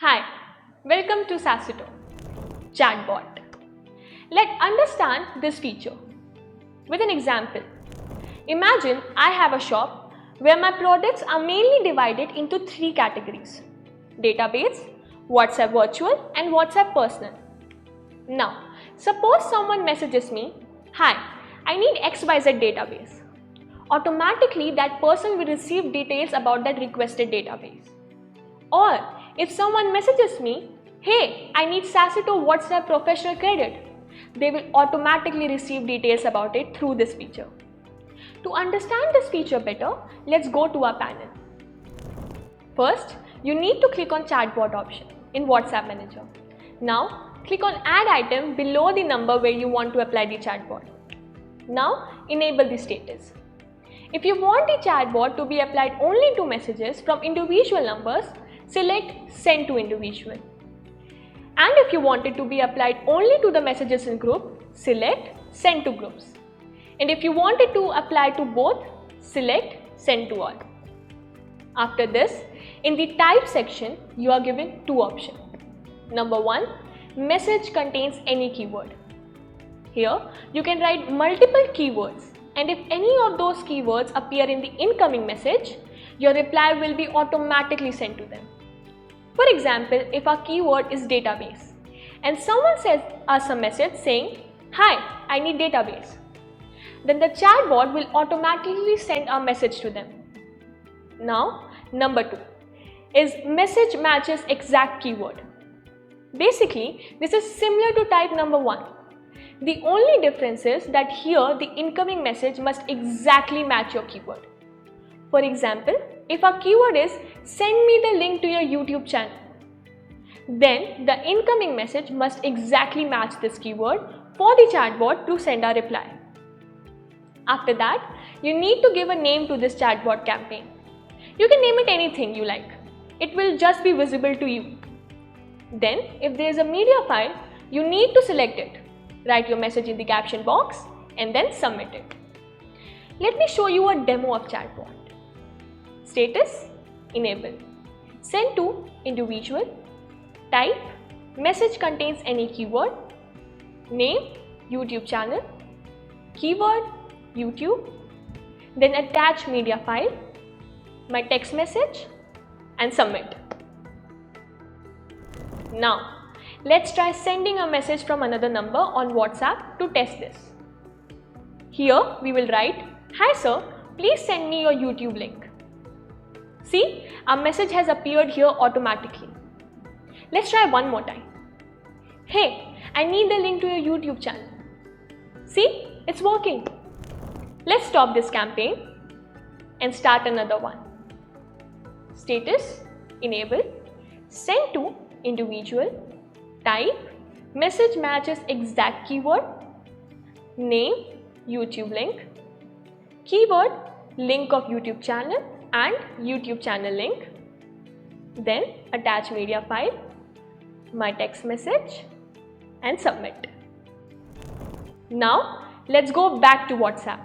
Hi, welcome to Saasyto, ChatBot. Let's understand this feature with an example. Imagine I have a shop where my products are mainly divided into three categories: database, WhatsApp virtual and WhatsApp personal. Now, suppose someone messages me, "Hi, I need XYZ database." Automatically that person will receive details about that requested database. Or if someone messages me, "Hey, I need Saasyto WhatsApp professional credit," they will automatically receive details about it through this feature. To understand this feature better, let's go to our panel. First, you need to click on ChatBot option in WhatsApp Manager. Now, click on Add item below the number where you want to apply the chatbot. Now, enable the status. If you want the chatbot to be applied only to messages from individual numbers, select Send to Individual. And if you want it to be applied only to the messages in group, select Send to Groups. And if you want it to apply to both, select Send to All. After this, in the Type section, you are given two options. Number 1, message contains any keyword. Here, you can write multiple keywords, and if any of those keywords appear in the incoming message, your reply will be automatically sent to them. For example, if our keyword is database and someone sends us a message saying, "Hi, I need database," then the chatbot will automatically send a message to them. Now, number 2 is message matches exact keyword. Basically, this is similar to type number 1. The only difference is that here the incoming message must exactly match your keyword. For example, if our keyword is "Send me the link to your YouTube channel," then the incoming message must exactly match this keyword for the chatbot to send a reply. After that, you need to give a name to this chatbot campaign. You can name it anything you like. It will just be visible to you. Then, if there is a media file, you need to select it. Write your message in the caption box and then submit it. Let me show you a demo of chatbot. Status, enable. Send to individual. Type, message contains any keyword. Name, YouTube channel. Keyword, YouTube. Then attach media file, my text message, and submit. Now, let's try sending a message from another number on WhatsApp to test this. Here, we will write, "Hi sir, please send me your YouTube link." See, our message has appeared here automatically. Let's try one more time. "Hey, I need the link to your YouTube channel." See, it's working. Let's stop this campaign and start another one. Status, enable. Send to individual. Type, message matches exact keyword. Name, YouTube link. Keyword, link of YouTube channel and YouTube channel link. Then attach media file, my text message, and submit. Now, let's go back to WhatsApp.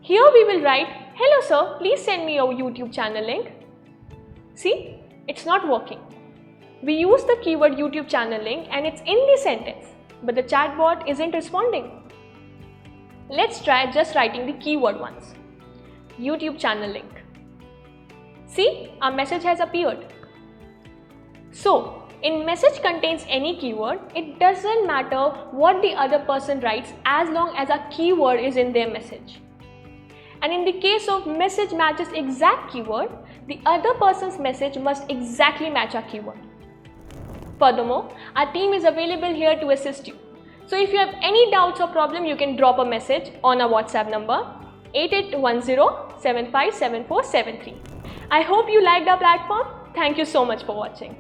Here we will write, "Hello sir, please send me your YouTube channel link." See, it's not working. We use the keyword YouTube channel link and it's in the sentence, but the chatbot isn't responding. Let's try just writing the keyword once. YouTube channel link. See, our message has appeared. So, in message contains any keyword, it doesn't matter what the other person writes as long as a keyword is in their message. And in the case of message matches exact keyword, the other person's message must exactly match our keyword. Furthermore, our team is available here to assist you. So if you have any doubts or problem, you can drop a message on our WhatsApp number 8810757473. I hope you liked our platform. Thank you so much for watching.